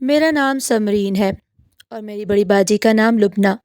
मेरा नाम समरीन है और मेरी बड़ी बाजी का नाम लुबना।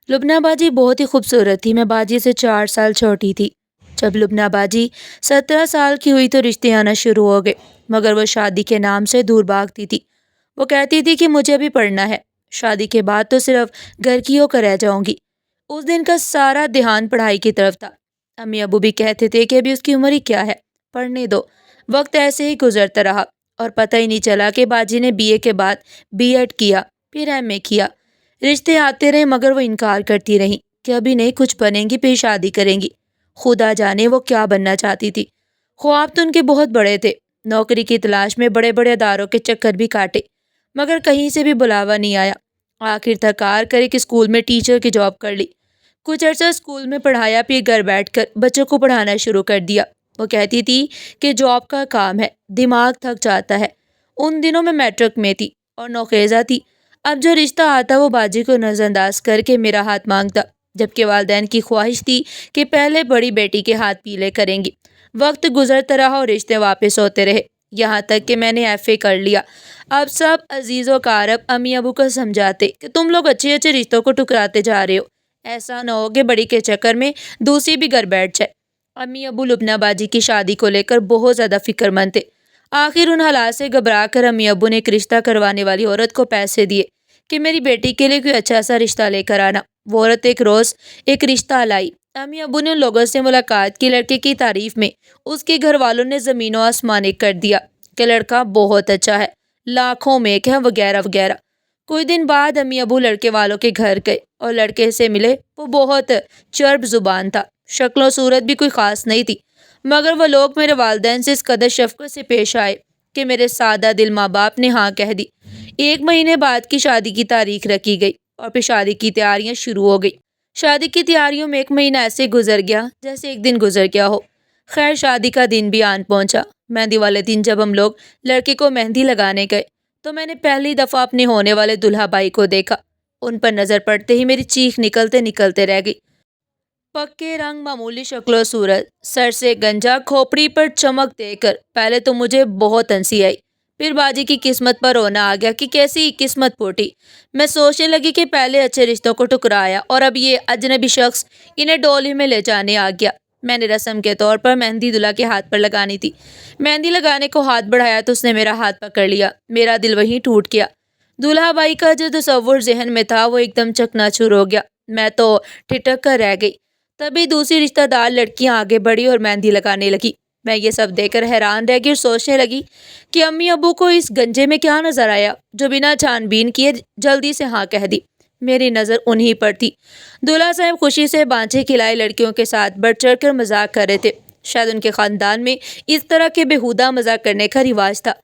लुबना बाजी बहुत ही खूबसूरत थी। मैं बाजी से 4 साल छोटी थी। जब लुबना बाजी 17 साल की हुई तो रिश्ते आना शुरू हो गए, मगर वो शादी के नाम से दूर भागती थी। वो कहती थी कि मुझे भी पढ़ना है, शादी के बाद तो सिर्फ घर की होकर रह जाऊंगी। उस दिन का सारा ध्यान पढ़ाई की तरफ था। अम्मी अबू भी कहते थे कि अभी उसकी उम्र ही क्या है, पढ़ने दो। वक्त ऐसे ही गुजरता रहा और पता ही नहीं चला कि बाजी ने बीए के बाद बीएड किया, फिर एमए किया। रिश्ते आते रहे मगर वो इनकार करती रही कि अभी नहीं, कुछ बनेंगी फिर शादी करेंगी। खुदा जाने वो क्या बनना चाहती थी। ख्वाब तो उनके बहुत बड़े थे। नौकरी की तलाश में बड़े बड़े अदारों के चक्कर भी काटे, मगर कहीं से भी बुलावा नहीं आया। आखिर थकार कर एक स्कूल में टीचर की जॉब कर ली। कुछ अर्सा स्कूल में पढ़ाया, फिर घर बैठकर बच्चों को पढ़ाना शुरू कर दिया। वो कहती थी कि जॉब का काम है, दिमाग थक जाता है। उन दिनों में मैट्रिक में थी और नौखेजा थी। अब जो रिश्ता आता वो बाजी को नज़रअंदाज करके मेरा हाथ मांगता, जबकि वालदैन की ख्वाहिश थी कि पहले बड़ी बेटी के हाथ पीले करेंगी। वक्त गुजरता रहा और रिश्ते वापस होते रहे, यहाँ तक कि मैंने एफए कर लिया। अब सब अजीज़ो कारब अम्मी अबू को समझाते कि तुम लोग अच्छे अच्छे रिश्तों को ठुकराते जा रहे हो, ऐसा ना हो कि बड़ी के चक्कर में दूसरी भी घर बैठ जाए। अम्मी अबू लुबना बाजी की शादी को लेकर बहुत ज़्यादा फिक्रमंद थे। आखिर उन हालात से घबरा कर अम्मी अबू ने एक रिश्ता करवाने वाली औरत को पैसे दिए कि मेरी बेटी के लिए कोई अच्छा सा रिश्ता लेकर आना। वो औरत एक रोज़ एक रिश्ता लाई। अम्मी अबू ने उन लोगों से मुलाकात की। लड़के की तारीफ में उसके घर वालों ने ज़मीनों आसमान एक कर दिया कि लड़का बहुत अच्छा है, लाखों में एक है, वगैरह वगैरह। कुछ दिन बाद अम्मी अबू लड़के वालों के घर गए और लड़के से मिले। वो बहुत चर्ब जुबान था, शक्ल सूरत भी कोई ख़ास नहीं थी, मगर वो लोग मेरे वालिदैन से इस कदर शफ़क़त से पेश आए कि मेरे सादा दिल माँ बाप ने हाँ कह दी। 1 महीने बाद की शादी की तारीख रखी गई और फिर शादी की तैयारियां शुरू हो गई। शादी की तैयारियों में 1 महीना ऐसे गुजर गया जैसे एक दिन गुजर गया हो। खैर, शादी का दिन भी आन पहुंचा। मेहंदी वाले दिन जब हम लोग लड़के को मेहंदी लगाने गए तो मैंने पहली दफ़ा अपने होने वाले दुल्हा भाई को देखा। उन पर नज़र पड़ते ही मेरी चीख निकलते निकलते रह गई। पक्के रंग, मामूली शक्ल और सूरत, सर से गंजा, खोपड़ी पर चमक देकर पहले तो मुझे बहुत हंसी आई। फिर बाजी की किस्मत पर रोना आ गया कि कैसी किस्मत फूटी। मैं सोचने लगी कि पहले अच्छे रिश्तों को ठुकराया और अब ये अजनबी शख्स इन्हें डोली में ले जाने आ गया। मैंने रस्म के तौर पर मेहंदी दूल्हा के हाथ पर लगानी थी। मेहंदी लगाने को हाथ बढ़ाया तो उसने मेरा हाथ पकड़ लिया। मेरा दिल वहीं टूट गया। दूल्हा भाई का जो तसव्वुर जहन में था वो एकदम चकनाचूर हो गया। मैं तो ठिठक कर रह गई। तभी दूसरी रिश्तेदार लड़कियां आगे बढ़ी और मेहंदी लगाने लगी। मैं ये सब देखकर हैरान रह गई और सोचने लगी कि अम्मी अबू को इस गंजे में क्या नजर आया जो बिना छानबीन किए जल्दी से हाँ कह दी। मेरी नज़र उन्हीं पर थी। दूल्हा साहब खुशी से बांझे खिलाए लड़कियों के साथ बढ़ चढ़ कर मजाक कर रहे थे। शायद उनके खानदान में इस तरह के बेहुदा मजाक करने का रिवाज था।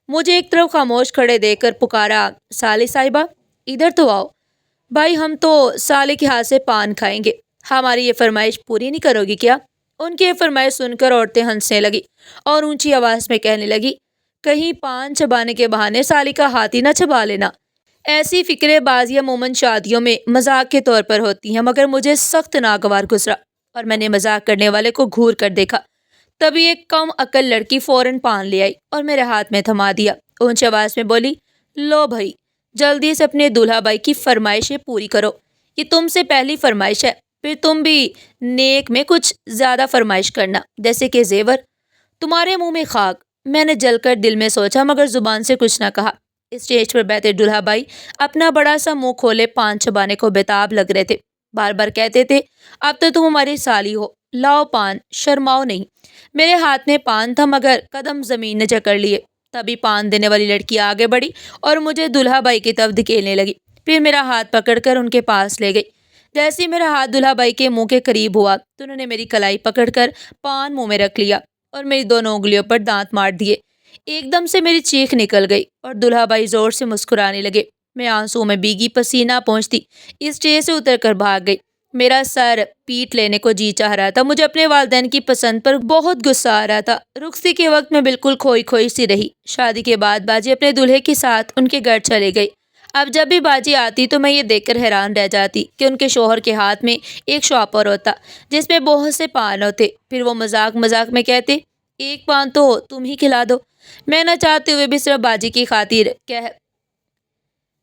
मुझे एक तरफ खामोश खड़े देखकर पुकारा, साले साहिबा इधर तो आओ। भाई, हम तो साले के हाथ से पान खाएंगे, हमारी ये फरमाइश पूरी नहीं करोगी क्या? उनकी ये फरमाइश सुनकर औरतें हंसने लगी और ऊंची आवाज में कहने लगी, कहीं पान चबाने के बहाने साली का हाथ ही ना चबा लेना। ऐसी फिक्रेबाजियां अमूमन शादियों में मजाक के तौर पर होती हैं, मगर मुझे सख्त नागवार गुजरा और मैंने मजाक करने वाले को घूर कर देखा। तभी एक कम अकल लड़की फौरन पान ले आई और मेरे हाथ में थमा दिया। ऊंची आवाज में बोली, लो भाई, जल्दी से अपने दूल्हा भाई की फरमाइशें पूरी करो। ये तुमसे पहली फरमाइश है, फिर तुम भी नेक में कुछ ज्यादा फरमाइश करना, जैसे कि जेवर। तुम्हारे मुंह में खाक। मैंने जलकर दिल में सोचा मगर जुबान से कुछ ना कहा। स्टेज पर बैठे दूल्हा भाई अपना बड़ा सा मुंह खोले पान चबाने को बेताब लग रहे थे। बार बार कहते थे, अब तो तुम हमारी साली हो, लाओ पान, शर्माओ नहीं। मेरे हाथ में पान था मगर कदम जमीन ने जकड़ लिए। तभी पान देने वाली लड़की आगे बढ़ी और मुझे दूल्हा भाई की तरफ धकेलने लगी। फिर मेरा हाथ पकड़कर उनके पास ले गई। जैसे ही मेरा हाथ दूल्हा भाई के मुंह के करीब हुआ तो उन्होंने मेरी कलाई पकड़कर पान मुंह में रख लिया और मेरी दोनों उंगलियों पर दांत मार दिए। एकदम से मेरी चीख निकल गई और दूल्हा भाई जोर से मुस्कुराने लगे। मैं आंसुओं में भीगी पसीना पहुंचती स्टेज से उतर कर भाग गई। मेरा सर पीट लेने को जी चाह रहा था। मुझे अपने वालिदैन की पसंद पर बहुत गुस्सा आ रहा था। रुखसी के वक्त मैं बिल्कुल खोई खोई सी रही। शादी के बाद बाजी अपने दूल्हे के साथ उनके घर चले गई। अब जब भी बाजी आती तो मैं ये देखकर हैरान रह जाती कि उनके शोहर के हाथ में एक शॉपर होता जिसमें बहुत से पान होते। फिर वो मजाक मजाक में कहते, एक पान तो तुम ही खिला दो। मैं न चाहते हुए भी सिर्फ बाजी की खातिर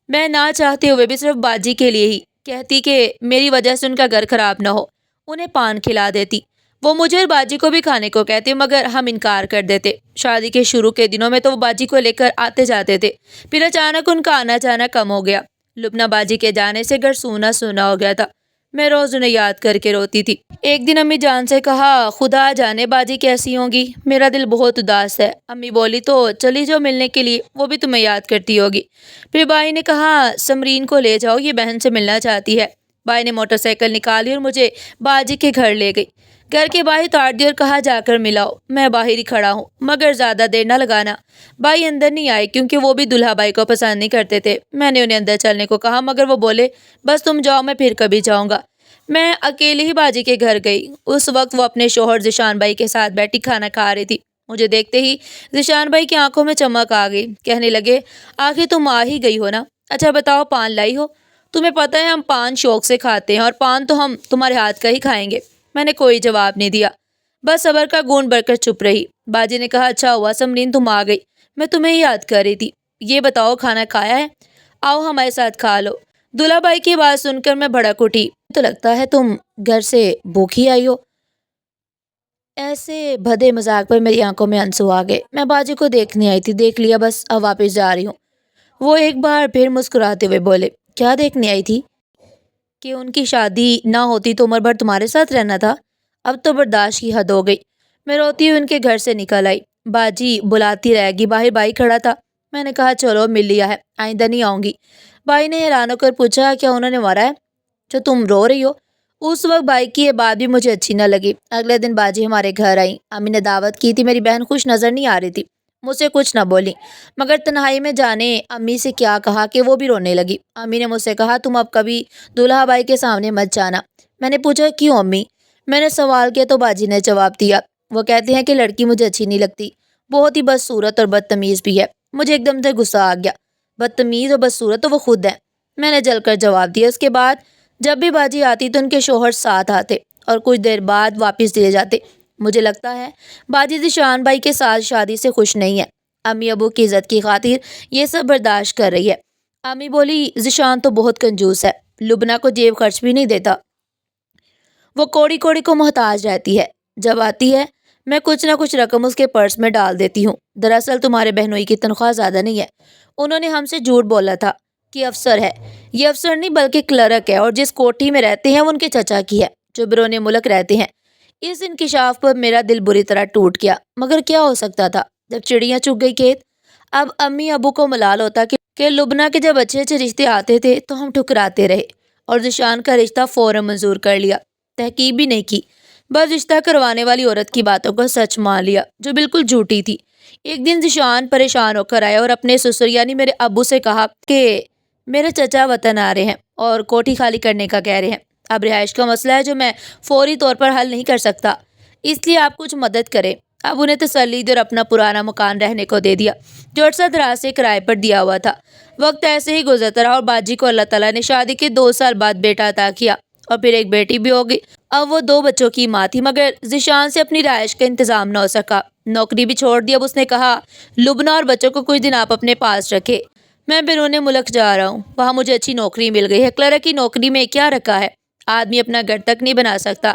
میں نہ چاہتے ہوئے بھی صرف باجی کے لیے ہی کہتی کہ میری وجہ سے ان کا گھر خراب نہ ہو، انہیں پان کھلا دیتی۔ وہ مجھے اور باجی کو بھی کھانے کو کہتے مگر ہم انکار کر دیتے۔ شادی کے شروع کے دنوں میں تو وہ باجی کو لے کر آتے جاتے تھے، پھر اچانک ان کا آنا جانا کم ہو گیا۔ لبنہ باجی کے جانے سے گھر سونا سونا ہو گیا تھا۔ میں روز انہیں یاد کر کے روتی تھی۔ ایک دن امی جان سے کہا، خدا جانے باجی کیسی ہوں گی، میرا دل بہت اداس ہے۔ امی بولی تو چلی جاؤ ملنے کے لیے، وہ بھی تمہیں یاد کرتی ہوگی۔ پھر بھائی نے کہا سمرین کو لے جاؤ، یہ بہن سے ملنا چاہتی ہے۔ بھائی نے موٹر سائیکل نکالی اور مجھے باجی کے گھر لے گئی۔ گھر کے باہر اتار دی اور کہا جا کر ملاؤ، میں باہر ہی کھڑا ہوں مگر زیادہ دیر نہ لگانا۔ بھائی اندر نہیں آئے کیونکہ وہ بھی دلہا بھائی کو پسند نہیں کرتے تھے۔ میں نے انہیں اندر چلنے کو کہا مگر وہ بولے بس تم جاؤ، میں پھر کبھی جاؤں گا۔ میں اکیلے ہی باجی کے گھر گئی۔ اس وقت وہ اپنے شوہر ذیشان بھائی کے ساتھ بیٹھی کھانا کھا رہی تھی۔ مجھے دیکھتے ہی ذیشان بھائی کی آنکھوں میں چمک آ گئی۔ کہنے لگے آخر تم آ ہی گئی ہو نا، اچھا بتاؤ پان لائی ہو؟ تمہیں پتہ ہے ہم پان شوق سے کھاتے ہیں اور پان تو ہم تمہارے ہاتھ کا ہی کھائیں گے۔ میں نے کوئی جواب نہیں دیا، بس صبر کا گھونٹ بھر کر چپ رہی۔ باجی نے کہا اچھا ہوا سمرین تم آ گئی، میں تمہیں یاد کر رہی تھی۔ یہ بتاؤ کھانا کھایا ہے؟ آؤ ہمارے ساتھ کھا لو۔ دلہا بھائی کی بات سن کر میں بھڑک اٹھی۔ تو لگتا ہے تم گھر سے بھوکی آئی ہو۔ ایسے بھدے مذاق پر میری آنکھوں میں آنسو آ گئے۔ میں باجی کو دیکھنے آئی تھی، دیکھ لیا بس اب واپس جا رہی ہوں۔ وہ ایک بار پھر مسکراتے ہوئے بولے کیا دیکھنے آئی تھی؟ کہ ان کی شادی نہ ہوتی تو عمر بھر تمہارے ساتھ رہنا تھا؟ اب تو برداشت کی حد ہو گئی۔ میں روتی ہوئی ان کے گھر سے نکل آئی۔ باجی بلاتی رہے گی، باہر بھائی کھڑا تھا۔ میں نے کہا چلو مل لیا ہے، آئندہ نہیں آؤں گی۔ بھائی نے حیران ہو کر پوچھا کیا انہوں نے مارا ہے جو تم رو رہی ہو؟ اس وقت بھائی کی یہ بات بھی مجھے اچھی نہ لگی۔ اگلے دن باجی ہمارے گھر آئی، امی نے دعوت کی تھی، میری بہن خوش نظر نہیں آ رہی تھی، مجھ سے کچھ نہ بولی مگر تنہائی میں جانے امی سے کیا کہا کہ وہ بھی رونے لگی۔ امی نے مجھ سے کہا تم اب کبھی دلہا بھائی کے سامنے مت جانا۔ میں نے پوچھا کیوں امی؟ میں نے سوال کیا تو باجی نے جواب دیا وہ کہتے ہیں کہ لڑکی مجھے اچھی نہیں لگتی، بہت ہی بدصورت اور بدتمیز بھی ہے۔ مجھے ایک دم سے غصہ آ گیا، بدتمیز اور بدصورت تو وہ خود ہے، میں نے جل کر جواب دیا۔ اس کے بعد جب بھی باجی آتی تو ان کے شوہر ساتھ آتے اور کچھ دیر بعد واپس لے جاتے۔ مجھے لگتا ہے باجی ذیشان بھائی کے ساتھ شادی سے خوش نہیں ہے، امی ابو کی عزت کی خاطر یہ سب برداشت کر رہی ہے۔ امی بولی ذیشان تو بہت کنجوس ہے، لبنہ کو جیب خرچ بھی نہیں دیتا، وہ کوڑی کوڑی کو محتاج رہتی ہے، جب آتی ہے میں کچھ نہ کچھ رقم اس کے پرس میں ڈال دیتی ہوں۔ دراصل تمہارے بہنوئی کی تنخواہ زیادہ نہیں ہے، انہوں نے ہم سے جھوٹ بولا تھا کہ افسر ہے، یہ افسر نہیں بلکہ کلرک ہے، اور جس کوٹھی میں رہتے ہیں وہ ان کے چچا کی ہے جو بیرون ملک رہتے ہیں۔ اس انکشاف پر میرا دل بری طرح ٹوٹ گیا مگر کیا ہو سکتا تھا جب چڑیاں چگ گئی کھیت۔ اب امی ابو کو ملال ہوتا کہ لبنہ کے جب اچھے اچھے رشتے آتے تھے تو ہم ٹھکراتے رہے اور ذیشان کا رشتہ فوراً منظور کر لیا، تحقیق بھی نہیں کی، بس رشتہ کروانے والی عورت کی باتوں کو سچ مان لیا جو بالکل جھوٹی تھی۔ ایک دن ذیشان پریشان ہو کر آیا اور اپنے سسر یعنی میرے ابو سے کہا کہ میرے چچا وطن آ رہے ہیں اور کوٹھی خالی کرنے کا کہہ رہے ہیں، اب رہائش کا مسئلہ ہے جو میں فوری طور پر حل نہیں کر سکتا، اس لیے آپ کچھ مدد کریں۔ اب انہیں تسلی دی اور اپنا پرانا مکان رہنے کو دے دیا جو عرصہ دراز سے کرائے پر دیا ہوا تھا۔ وقت ایسے ہی گزرتا رہا اور باجی کو اللہ تعالیٰ نے شادی کے 2 سال بعد بیٹا عطا کیا اور پھر ایک بیٹی بھی ہو گئی۔ اب وہ 2 بچوں کی ماں تھی مگر ذیشان سے اپنی رہائش کا انتظام نہ ہو سکا، نوکری بھی چھوڑ دی۔ اب اس نے کہا لبنہ اور بچوں کو کچھ دن آپ اپنے پاس رکھے، میں بیرون ملک جا رہا ہوں، وہاں مجھے اچھی نوکری مل گئی ہے۔ کلرک کی نوکری میں کیا رکھا ہے، آدمی اپنا گھر تک نہیں بنا سکتا۔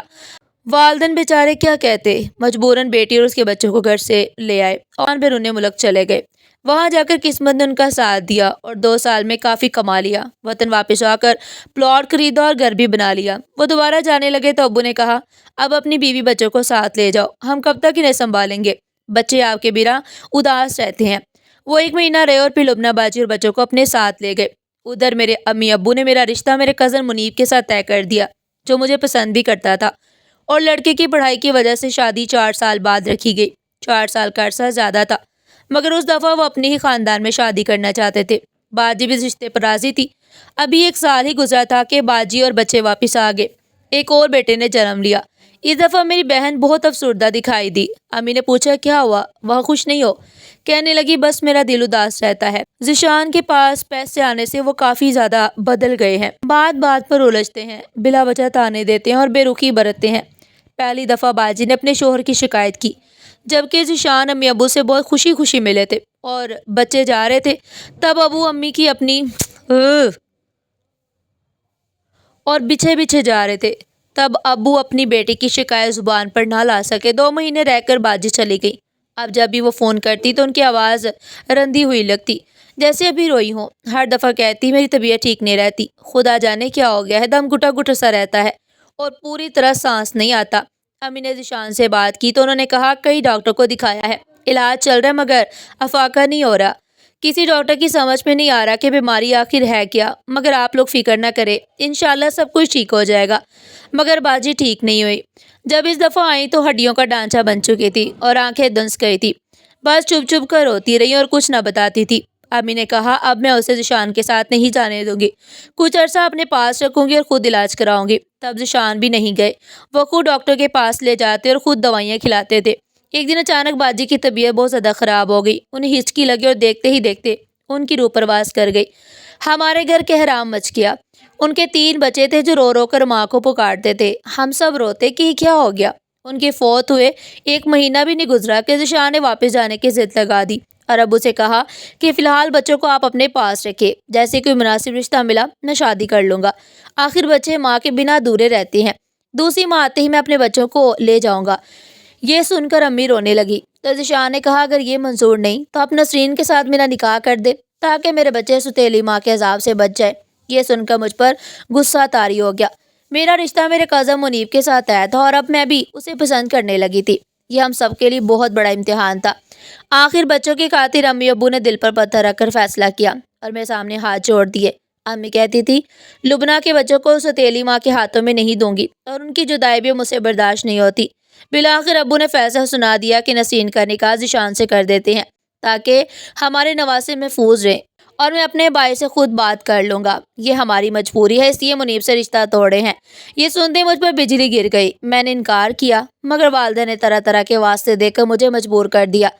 والدین بیچارے کیا کہتے، مجبوراً بیٹی اور اس کے بچوں کو گھر سے لے آئے اور بیرون ملک چلے گئے۔ وہاں جا کر قسمت نے ان کا ساتھ دیا اور 2 سال میں کافی کما لیا۔ وطن واپس آ کر پلاٹ خریدا اور گھر بھی بنا لیا۔ وہ دوبارہ جانے لگے تو ابو نے کہا اب اپنی بیوی بچوں کو ساتھ لے جاؤ، ہم کب تک انہیں سنبھالیں گے، بچے آپ کے بنا اداس رہتے ہیں۔ وہ 1 مہینہ رہے اور پھر لبنہ باجی اور بچوں کو اپنے ساتھ لے گئے۔ ادھر میرے امی ابو نے میرا رشتہ میرے کزن منیب کے ساتھ طے کر دیا جو مجھے پسند بھی کرتا تھا، اور لڑکے کی پڑھائی کی وجہ سے شادی 4 سال بعد رکھی گئی۔ 4 سال کا عرصہ زیادہ تھا مگر اس دفعہ وہ اپنے ہی خاندان میں شادی کرنا چاہتے تھے۔ باجی بھی اس رشتے پر راضی تھی۔ ابھی 1 سال ہی گزرا تھا کہ باجی اور بچے واپس آ گئے، ایک اور بیٹے نے جنم لیا۔ اس دفعہ میری بہن بہت افسردہ دکھائی دی۔ امی نے پوچھا کیا ہوا، وہاں خوش نہیں ہو؟ کہنے لگی بس میرا دل اداس رہتا ہے، ذیشان کے پاس پیسے آنے سے وہ کافی زیادہ بدل گئے ہیں، بات بات پر الجھتے ہیں، بلا وجہ تانے دیتے ہیں اور بے رخی برتتے ہیں۔ پہلی دفعہ باجی نے اپنے شوہر کی شکایت کی جبکہ ذیشان امی ابو سے بہت خوشی خوشی ملے تھے اور بچے جا رہے تھے، تب ابو امی کی اپنی उफ, और बिछे बिछे जा रहे थे। तब अब्बू अपनी बेटी की शिकायत जुबान पर ना ला सके। 2 महीने रहकर बाजी चली गई। अब जब भी वो फोन करती तो उनकी आवाज़ रंधी हुई लगती, जैसे अभी रोई हो। हर दफ़ा कहती मेरी तबीयत ठीक नहीं रहती, खुदा जाने क्या हो गया है, दम घुटा घुटा सा रहता है और पूरी तरह सांस नहीं आता। अम्मी ने जिशान से बात की तो उन्होंने कहा कई डॉक्टर को दिखाया है, इलाज चल रहा है, मगर अफाका नहीं हो रहा। किसी डॉक्टर की समझ में नहीं आ रहा कि बीमारी आखिर है क्या। मगर आप लोग फिक्र ना करें, इंशाल्लाह सब कुछ ठीक हो जाएगा। मगर बाजी ठीक नहीं हुई। जब इस दफ़ा आई तो हड्डियों का ढांचा बन चुकी थी और आंखें धंस गई थी। बस चुप चुप कर रोती रही और कुछ ना बताती थी। अम्मी ने कहा अब मैं उसे जिशान के साथ नहीं जाने दूंगी, कुछ अरसा अपने पास रखूंगी और खुद इलाज कराऊंगी। तब जिशान भी नहीं गए। वो खुद डॉक्टर के पास ले जाते और खुद दवाइयाँ खिलाते थे। एक दिन अचानक बाजी की तबीयत बहुत ज़्यादा ख़राब हो गई। उन्हें हिचकी लगी और देखते ही देखते उनकी रूह परवास कर गई। हमारे घर कहराम मच गया। उनके 3 बच्चे थे जो रो रो कर माँ को पुकारते थे। हम सब रोते कि ये क्या हो गया। उनके फौत हुए 1 महीना भी नहीं गुजरा कि जिशान ने वापस जाने की जिद लगा दी और अब्बू से कहा कि फ़िलहाल बच्चों को आप अपने पास रखें, जैसे कोई मुनासिब रिश्ता मिला मैं शादी कर लूँगा। आखिर बच्चे माँ के बिना अधूरे रहते हैं। दूसरी माँ आते ही मैं अपने बच्चों को ले जाऊँगा। ये सुनकर अम्मी रोने लगी तो जिशान ने कहा अगर ये मंजूर नहीं तो आप नसरीन के साथ मेरा निकाह कर दे, ताकि मेरे बच्चे सुतेली माँ के अजाब से बच जाए। ये सुनकर मुझ पर गुस्सा तारी हो गया। मेरा रिश्ता मेरे कज़न मुनीब के साथ आया था और अब मैं भी उसे पसंद करने लगी थी। ये हम सब के लिए बहुत बड़ा इम्तिहान था। आखिर बच्चों की खातिर अम्मी अब्बू ने दिल पर पत्थर रखकर फैसला किया और मेरे सामने हाथ जोड़ दिए। अम्मी कहती थी लुबना के बच्चों को सतीली माँ के हाथों में नहीं दूंगी और उनकी जुदाई भी मुझसे बर्दाश्त नहीं होती। बिलाखिर अब्बू ने फैसला सुना दिया कि नसीन का निकाह जिशान से कर देते हैं, ताकि हमारे नवासे महफूज रहें और मैं अपने भाई से खुद बात कर लूँगा। ये हमारी मजबूरी है, इसलिए मुनीब से रिश्ता तोड़े हैं। ये सुनते मुझ पर बिजली गिर गई। मैंने इनकार किया, मगर वालिदा ने तरह तरह के वास्ते देकर मुझे मजबूर कर दिया।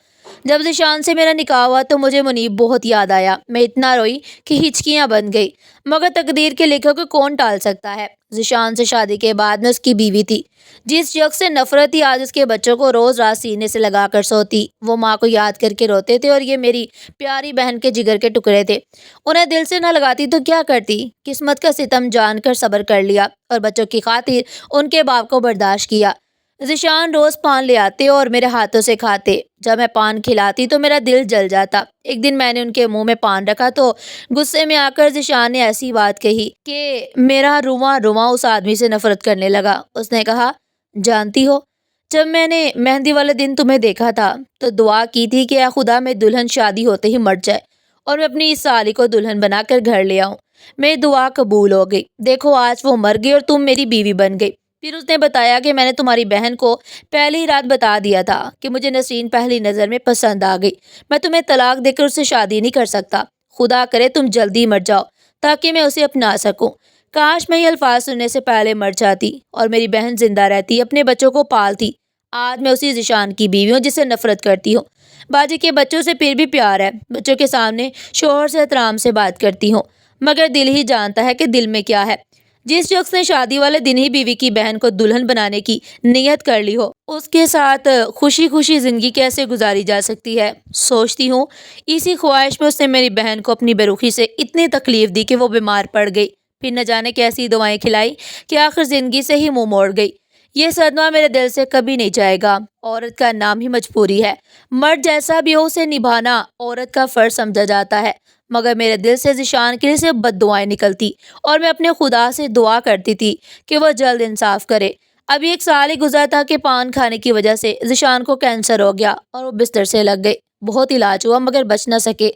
जब जिशान से मेरा निकाह हुआ तो मुझे मुनीब बहुत याद आया। मैं इतना रोई कि हिचकियाँ बन गई, मगर तकदीर के लिखे को कौन टाल सकता है। जिशान से शादी के बाद मैं उसकी बीवी थी। जिस शख्स से नफरत थी आज उसके बच्चों को रोज रात सीने से लगा कर सोती। वो माँ को याद करके रोते थे और ये मेरी प्यारी बहन के जिगर के टुकड़े थे। उन्हें दिल से न लगाती तो क्या करती। किस्मत का सितम जानकर सब्र कर लिया और बच्चों की खातिर उनके बाप को बर्दाश्त किया। जिशान रोज पान ले आते और मेरे हाथों से खाते। जब मैं पान खिलाती तो मेरा दिल जल जाता। एक दिन मैंने उनके मुंह में पान रखा तो गुस्से में आकर जिशान ने ऐसी बात कही कि मेरा रुआ रुआ उस आदमी से नफरत करने लगा। उसने कहा जानती हो, जब मैंने मेहंदी वाले दिन तुम्हें देखा था तो दुआ की थी कि या खुदा मैं दुल्हन शादी होते ही मर जाए और मैं अपनी इस साली को दुल्हन बनाकर घर ले आऊं। मेरी दुआ कबूल हो गई। देखो आज वो मर गई और तुम मेरी बीवी बन गई। फिर उसने बताया कि मैंने तुम्हारी बहन को पहली रात बता दिया था कि मुझे नसरीन पहली नज़र में पसंद आ गई। मैं तुम्हें तलाक देकर उससे शादी नहीं कर सकता। खुदा करे तुम जल्दी मर जाओ ताकि मैं उसे अपना सकूं। काश मैं ये अल्फाज सुनने से पहले मर जाती और मेरी बहन जिंदा रहती, अपने बच्चों को पालती। आज मैं उसी जिशान की बीवी हूँ जिससे नफरत करती हूँ। बाजी के बच्चों से फिर भी प्यार है। बच्चों के सामने शोहर से एहतराम से बात करती हूँ, मगर दिल ही जानता है कि दिल में क्या है। जिस शख्स ने शादी वाले दिन ही बीवी की बहन को दुल्हन बनाने की नियत कर ली हो, उसके साथ खुशी खुशी जिंदगी कैसे गुजारी जा सकती है। सोचती हूँ इसी ख्वाहिश में उसने मेरी बहन को अपनी बेरुखी से इतनी तकलीफ दी कि वो बीमार पड़ गई। फिर न जाने कैसी दवाएं खिलाई कि आखिर जिंदगी से ही मुंह मोड़ गई। ये सदमा मेरे दिल से कभी नहीं जाएगा। औरत का नाम ही मजबूरी है। मर्द जैसा भी हो उसे निभाना औरत का फर्ज समझा जाता है। मगर मेरे दिल से जिशान के लिए सिर्फ बद्दुआएं निकलती और मैं अपने खुदा से दुआ करती थी कि वह जल्द इंसाफ करे। अभी 1 साल ही गुजरा था कि पान खाने की वजह से जिशान को कैंसर हो गया और वो बिस्तर से लग गए। बहुत इलाज हुआ मगर बच न सके।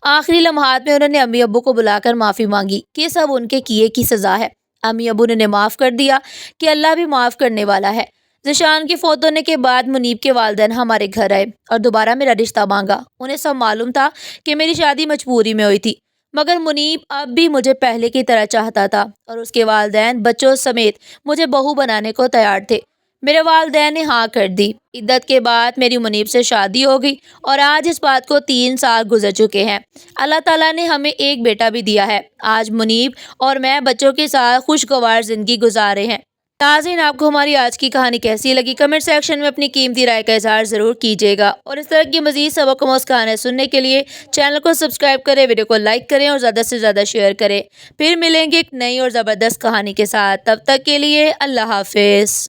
आखिरी लम्हात में उन्होंने अम्मी अब्बू को बुलाकर माफ़ी मांगी कि ये सब उनके किए की सज़ा है। अम्मी अब्बू ने उन्हें माफ़ कर दिया कि अल्लाह भी माफ़ करने वाला है। जिशान के फौत होने के बाद मुनीब के वालिदैन हमारे घर आए और दोबारा मेरा रिश्ता मांगा। उन्हें सब मालूम था कि मेरी शादी मजबूरी में हुई थी, मगर मुनीब अब भी मुझे पहले की तरह चाहता था और उसके वालिदैन बच्चों समेत मुझे बहू बनाने को तैयार थे। मेरे वालिदैन ने हाँ कर दी। इद्दत के बाद मेरी मुनीब से शादी हो गई और आज इस बात को 3 साल गुजर चुके हैं। अल्लाह ताला ने हमें एक बेटा भी दिया है। आज मुनीब और मैं बच्चों के साथ खुशगवार ज़िंदगी गुजार रहे हैं। ناظرین، آپ کو ہماری آج کی کہانی کیسی لگی؟ کمنٹ سیکشن میں اپنی قیمتی رائے کا اظہار ضرور کیجیے گا، اور اس طرح کی مزید سبق آموز کہانیاں سننے کے لیے چینل کو سبسکرائب کریں، ویڈیو کو لائک کریں اور زیادہ سے زیادہ شیئر کریں۔ پھر ملیں گے ایک نئی اور زبردست کہانی کے ساتھ، تب تک کے لیے اللہ حافظ۔